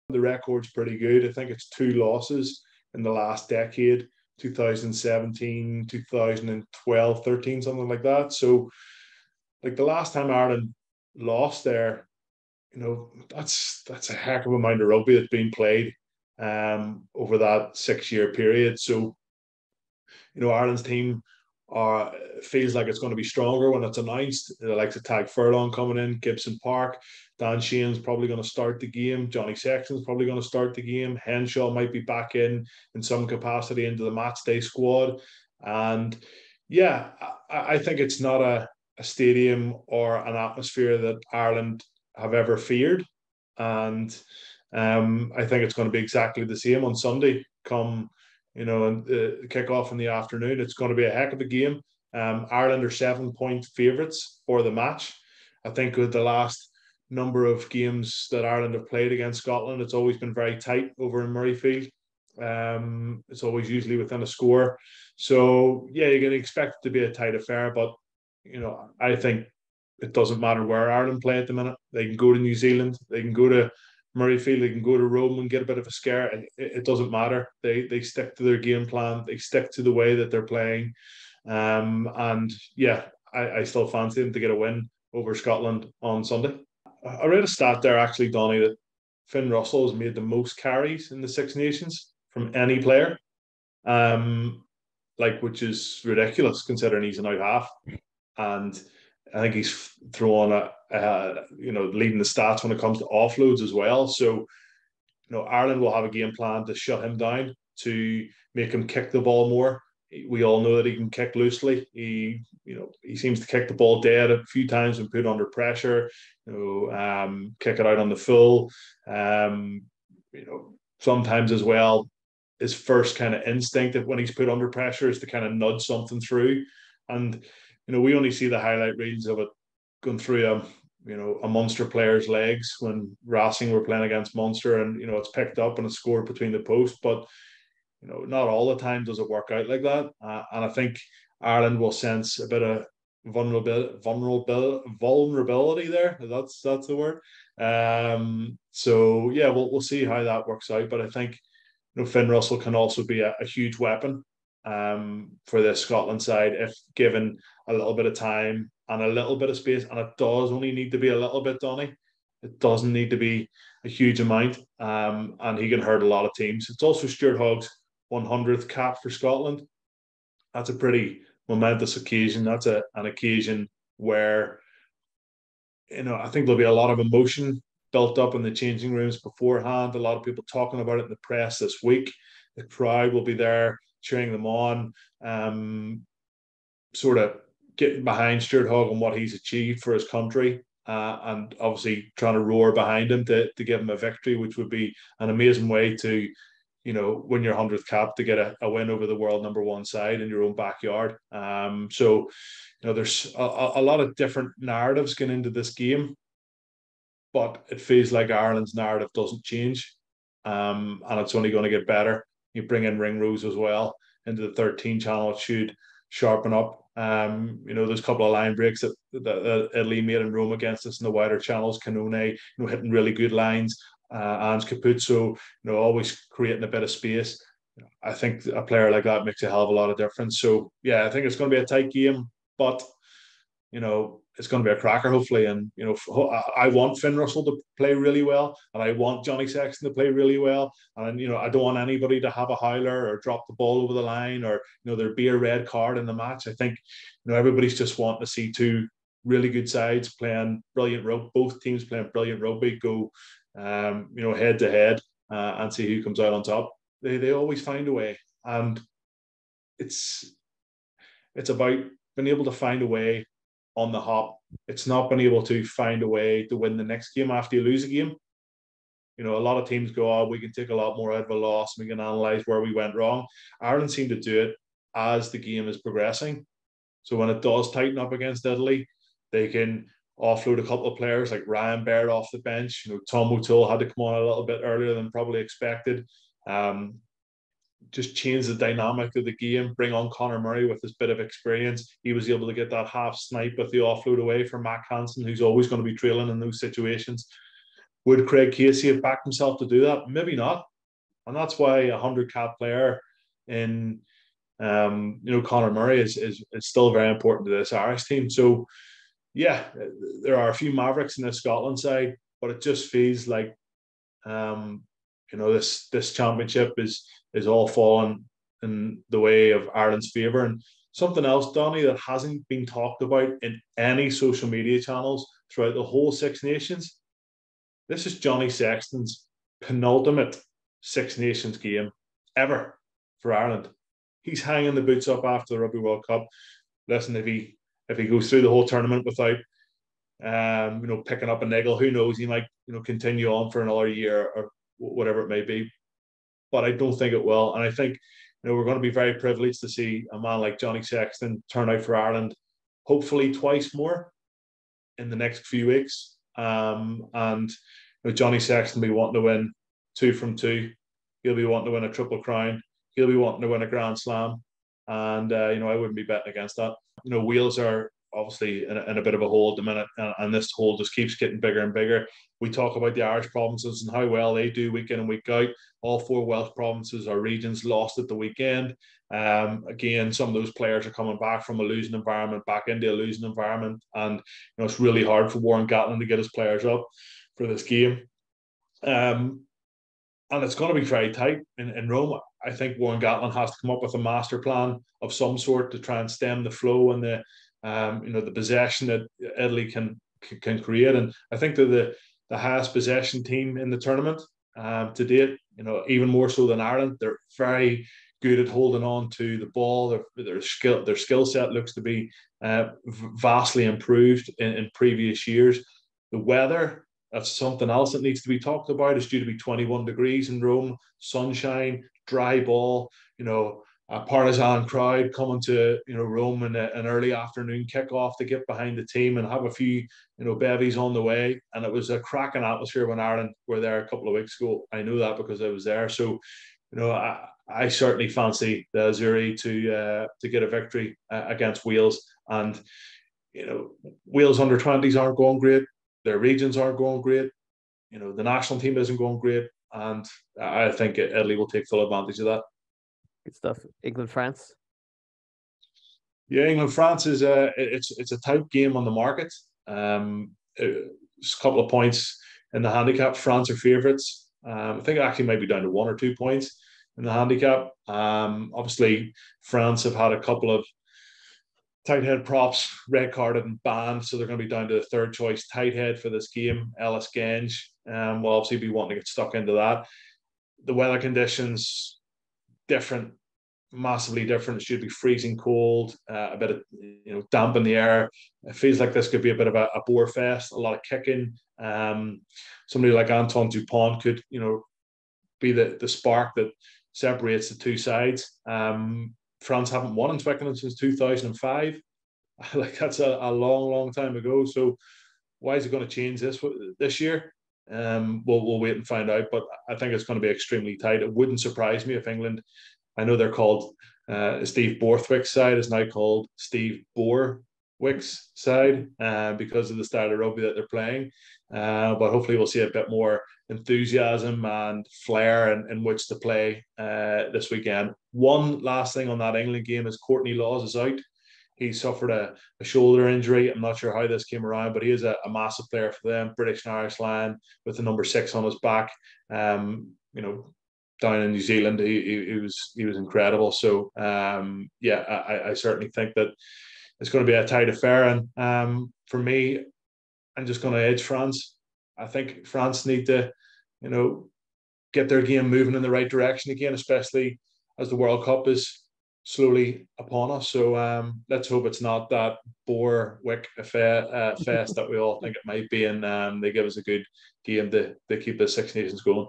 The record's pretty good. I think it's 2 losses in the last decade, 2017, 2012, 13, something like that. So, like the last time Ireland lost there, that's a heck of a amount of rugby that's been played over that 6 year period. So, Ireland's team feels like it's going to be stronger when it's announced. Like the Tag Furlong coming in, Gibson Park, Dan Sheehan's probably going to start the game, Johnny Sexton's probably going to start the game, Henshaw might be back in some capacity into the match day squad. And yeah, I think it's not a stadium or an atmosphere that Ireland have ever feared. And I think it's going to be exactly the same on Sunday come and kick off in the afternoon. It's going to be a heck of a game. Ireland are 7-point favourites for the match. I think with the last number of games that Ireland have played against Scotland, it's always been very tight over in Murrayfield. It's always usually within a score. So, yeah, you're going to expect it to be a tight affair. But, I think it doesn't matter where Ireland play at the minute. They can go to New Zealand. They can go to Murrayfield, they can go to Rome and get a bit of a scare. It doesn't matter. They stick to their game plan. They stick to the way that they're playing. And yeah, I still fancy them to get a win over Scotland on Sunday. I read a stat there actually, Donny, that Finn Russell has made the most carries in the Six Nations from any player, which is ridiculous considering he's an out half. And I think he's thrown leading the stats when it comes to offloads as well. So, Ireland will have a game plan to shut him down, to make him kick the ball more. We all know that he can kick loosely. He seems to kick the ball dead a few times when put under pressure. Kick it out on the full. Sometimes as well, his first kind of instinct when he's put under pressure is to kind of nudge something through. And we only see the highlight reels of it going through a Munster player's legs when Racing were playing against Munster, and it's picked up and it's scored between the posts. But not all the time does it work out like that. And I think Ireland will sense a bit of vulnerability there. That's the word. So yeah, we'll see how that works out. But I think Finn Russell can also be a huge weapon for this Scotland side if given a little bit of time and a little bit of space. And it does only need to be a little bit, Donny. It doesn't need to be a huge amount. And he can hurt a lot of teams. It's also Stuart Hogg's 100th cap for Scotland. That's a pretty momentous occasion. That's an occasion where, I think there'll be a lot of emotion built up in the changing rooms beforehand. A lot of people talking about it in the press this week. The crowd will be there cheering them on, sort of getting behind Stuart Hogg and what he's achieved for his country, and obviously trying to roar behind him to give him a victory, which would be an amazing way to, win your 100th cap, to get a win over the world #1 side in your own backyard. So, there's a lot of different narratives going into this game, but it feels like Ireland's narrative doesn't change, and it's only going to get better. You bring in Ringrose as well into the 13 channel, it should sharpen up. There's a couple of line breaks that Italy made in Rome against us in the wider channels. Canone, hitting really good lines. Ange Capuzzo, always creating a bit of space. I think a player like that makes a hell of a lot of difference. So yeah, I think it's going to be a tight game, but it's going to be a cracker, hopefully. And, I want Finn Russell to play really well, and I want Johnny Sexton to play really well. And, I don't want anybody to have a howler or drop the ball over the line, or, there be a red card in the match. I think, everybody's just wanting to see two really good sides playing brilliant rugby, both teams playing brilliant rugby, go, head to head, and see who comes out on top. They always find a way. And it's about being able to find a way on the hop. It's not been able to find a way to win the next game after you lose a game. A lot of teams go, we can take a lot more out of a loss. We can analyse where we went wrong. Ireland seem to do it as the game is progressing. So when it does tighten up against Italy, they can offload a couple of players like Ryan Baird off the bench. Tom O'Toole had to come on a little bit earlier than probably expected. Just change the dynamic of the game, bring on Conor Murray with his bit of experience. He was able to get that half snipe with the offload away from Mac Hansen, who's always going to be trailing in those situations. Would Craig Casey have backed himself to do that? Maybe not. And that's why a 100 cap player in Conor Murray is still very important to this Irish team. So yeah, there are a few Mavericks in the Scotland side, but it just feels like this championship is all falling in the way of Ireland's favour. And something else, Donny, that hasn't been talked about in any social media channels throughout the whole Six Nations. This is Johnny Sexton's penultimate Six Nations game ever for Ireland. He's hanging the boots up after the Rugby World Cup. Listen, if he goes through the whole tournament without picking up a niggle, who knows? He might continue on for another year or whatever it may be. But I don't think it will. And I think we're going to be very privileged to see a man like Johnny Sexton turn out for Ireland, hopefully twice more in the next few weeks. And Johnny Sexton will be wanting to win 2 from 2. He'll be wanting to win a Triple Crown. He'll be wanting to win a Grand Slam. And, I wouldn't be betting against that. Wales are obviously in a bit of a hole at the minute, and this hole just keeps getting bigger and bigger. We talk about the Irish provinces and how well they do week in and week out. All 4 Welsh provinces or regions lost at the weekend. Again, some of those players are coming back from a losing environment back into a losing environment, and it's really hard for Warren Gatland to get his players up for this game. And it's going to be very tight in Rome. I think Warren Gatland has to come up with a master plan of some sort to try and stem the flow and the possession that Italy can create. And I think they're the highest possession team in the tournament to date. Even more so than Ireland. They're very good at holding on to the ball. Their skill set looks to be vastly improved in previous years. The weather, that's something else that needs to be talked about. It's due to be 21 degrees in Rome, sunshine, dry ball, a partisan crowd coming to Rome in an early afternoon kickoff to get behind the team and have a few bevies on the way. And it was a cracking atmosphere when Ireland were there a couple of weeks ago. I know that because I was there. So I certainly fancy the Azzurri to get a victory against Wales. And Wales under 20s aren't going great. Their regions aren't going great. The national team isn't going great. And I think Italy will take full advantage of that. Good stuff. England, France. Yeah, England, France is it's a tight game on the market. It's a couple of points in the handicap. France are favourites. I think it actually might be down to 1 or 2 points in the handicap. Obviously, France have had a couple of tight head props red carded and banned, so they're going to be down to the third choice tight head for this game. Ellis Genge will obviously be wanting to get stuck into that. The weather conditions different, massively different. It should be freezing cold, a bit of damp in the air. It feels like this could be a bit of a bore fest, a lot of kicking. Somebody like Antoine Dupont could be the spark that separates the two sides. France haven't won in Twickenham since 2005. Like that's a long time ago. So why is it going to change this year? We'll wait and find out. But I think it's going to be extremely tight. It wouldn't surprise me if England, I know they're called Steve Borthwick's side, is now called Steve Borwick's side because of the style of rugby that they're playing. But hopefully we'll see a bit more enthusiasm and flair in which to play this weekend. One last thing on that England game is Courtney Laws is out. He suffered a shoulder injury. I'm not sure how this came around, but he is a massive player for them. British and Irish Lion with the number 6 on his back. Down in New Zealand, he was incredible. So I certainly think that it's going to be a tight affair. And for me, I'm just going to edge France. I think France need to, get their game moving in the right direction again, especially as the World Cup is slowly upon us. So let's hope it's not that Borwick fest that we all think it might be, and they give us a good game to keep the Six Nations going.